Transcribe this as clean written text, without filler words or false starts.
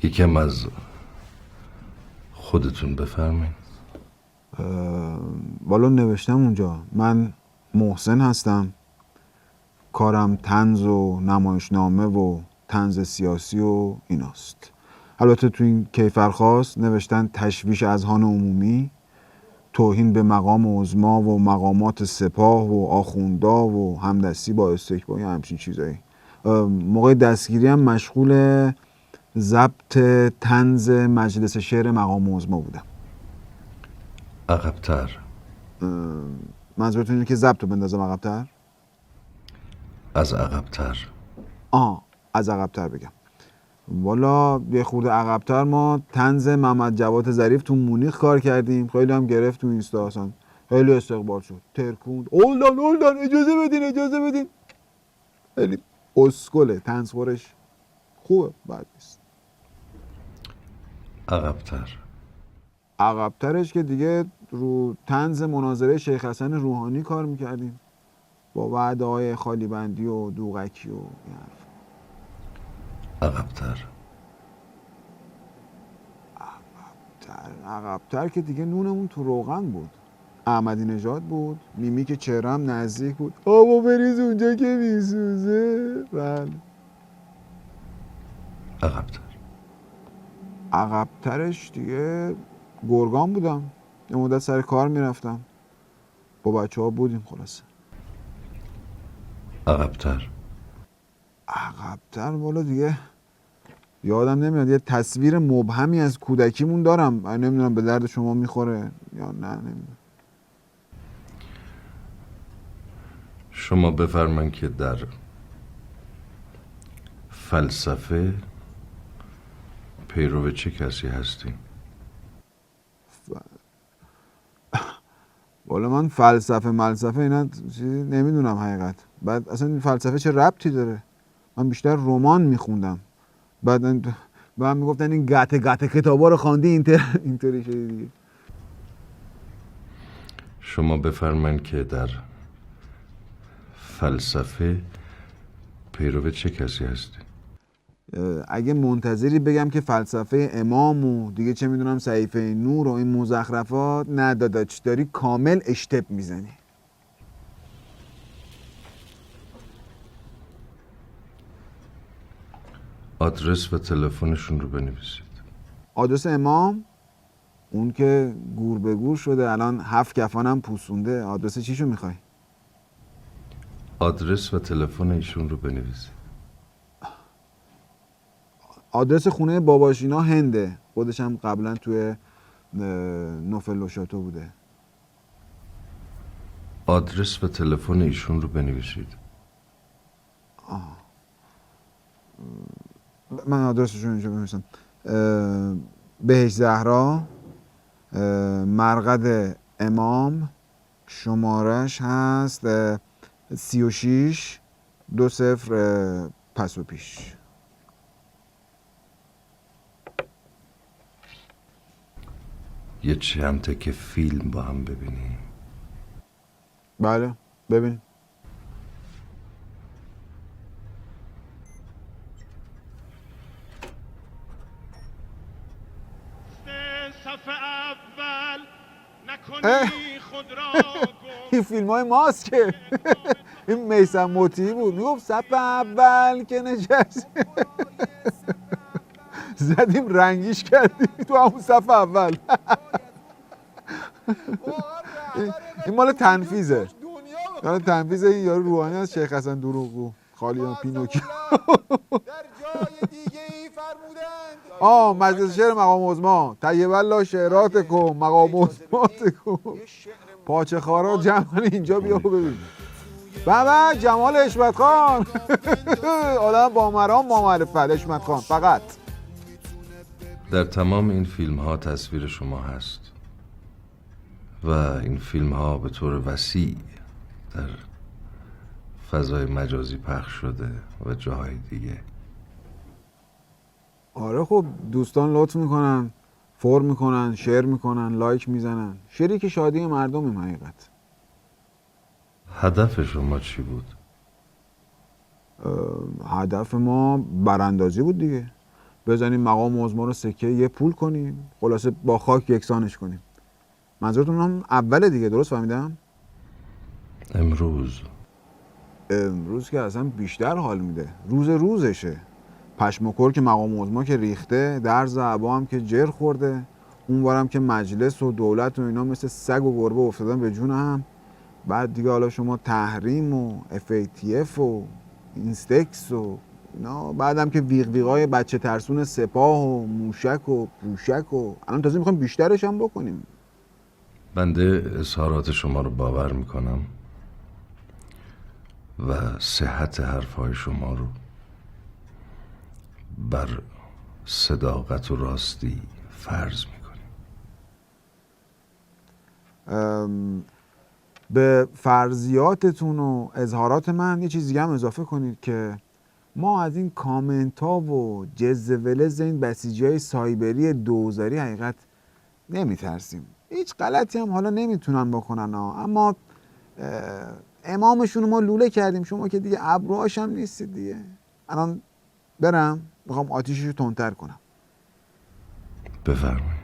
یکم از خودتون بفرمایید. والا نوشتم اونجا من محسن هستم، کارم طنز و نمایشنامه و طنز سیاسی و ایناست. البته تو این کیفرخواست نوشتن تشویش اذهان عمومی، توهین به مقام عظما و مقامات سپاه و آخوندا و همدستی با استکبار، همچین چیزایی. موقع دستگیری هم مشغول ضبط طنز مجلس شعر مقام عظما بودم. عقب‌تر. منظورتون اینه که ضبط رو بندازم عقب‌تر؟ از عقب‌تر. از عقب‌تر بگم. والا یه خورده عقب‌تر ما طنز محمد جواد ظریف تو مونیخ کار کردیم، خیلی هم گرفت تو اینستا، اصلا خیلی استقبال شد، ترکوند، اولدان اجازه بدین. خیلی اسکله، طنز خورش خوبه، بد نیست. عقب‌ترش که دیگه رو طنز مناظره شیخ حسن روحانی کار میکردیم با وعده‌های خالی بندی و دوغکی و این حرف. عقب‌تر که دیگه نونمون تو روغن بود. احمدی نژاد بود، میمی که چهره‌ام نزدیک بود، آبو بریز اونجا که میسوزه. بله. عقب‌ترش دیگه گرگان بودم، یه مدت سر کار میرفتم، با بچه ها بودیم. خلاصه عقب‌تر والا دیگه یادم نمیاد، یه تصویر مبهمی از کودکیمون دارم، نمیدونم به درد شما میخوره یا نه، نمیدونم. شما بفرمایید که در فلسفه پیرو چه کسی هستی؟ والا من فلسفه اینا نمیدونم حقیقت. بعد اصلا این فلسفه چه ربطی داره؟ من بیشتر رمان میخوندم. بعد به من میگفتن این گته کتابا رو خواندی، اینطوری شدی دیگه. شما بفرمایید که در فلسفه پیرو چه کسی هستی؟ اگه منتظری بگم که فلسفه امام و دیگه چه میدونم صحیفه نور و این مزخرفات، نه داداش، داری کامل اشتب میزنی. آدرس و تلفنشون رو بنویسید. آدرس امام اون که گور به گور شده، الان 7 کفانم پوسونده. آدرس چیشو میخوای؟ آدرس و تلفن ایشون رو بنویسید. آدرس خونه باباشینا هنده، خودش هم قبلا توی نوفل و شاتو بوده. آدرس و تلفن ایشون رو بنویسید. من آدرسشون اینجا بنویسم. بهش زهرا، مرقد امام، شمارش هست 36 20 پس و پیش. یه چند تکه فیلم با هم ببینیم. بله ببین. این فیلم های ماست که این میثم مطیعی بود، میگفت صف اول که نشست زدیم رنگیش کردیم تو همون صف اول. این مال تنفیذه، مال تنفیذ این یارو روحانی از شیخ حسن دروغگو، خالیان پینوکیو. مجلس شعر مقام عظما، طیب الله شعراتکم مقام عظماتکم، پاچه خارا جمعن اینجا بیا ببین. بابا جمال حشمت خان آدم با مرام با معرفت. حشمت خان فقط. در تمام این فیلم ها تصویر شما هست و این فیلم ها به طور وسیع در فضای مجازی پخش شده و جاهای دیگه. آره خب دوستان لطف میکنن، فور میکنن، شیر میکنن، لایک میزنن، شریک شادی مردمیم. حقیقت هدف شما چی بود؟ هدف ما براندازی بود دیگه. بزنیم مقام عظما رو سکه یه پول کنیم، خلاصه با خاک یکسانش کنیم. منظورتون هم اوله دیگه، درست فهمیدم؟ امروز که اصلا بیشتر حال میده، روزشه. پشم و کل که مقام عظما که ریخته، در زعبا هم که جر خورده، اونورم که مجلس و دولت و اینا مثل سگ و گربه افتادن به جون هم. بعد دیگه حالا شما تحریم و FATF و اینستکس و اینا، بعدم که ویق ویقای بچه ترسون سپاه و موشک و پوشک و الان تازه میخوایم بیشترش هم بکنیم. بنده اظهارات شما رو باور میکنم و صحت حرفهای شما رو بر صداقت و راستی فرض میکنیم. به فرضیاتتون و اظهارات من یه چیز دیگه هم اضافه کنید که ما از این کامنت ها و جز و ولز این بسیجی های سایبری دوزاری حقیقت نمیترسیم. هیچ غلطی هم حالا نمیتونن بکنن ها. اما امامشون رو ما لوله کردیم، شما که دیگه ابروهاش هم نیستید دیگه. الان برم میخوام آتیشش رو تندتر کنم. بفرمایید.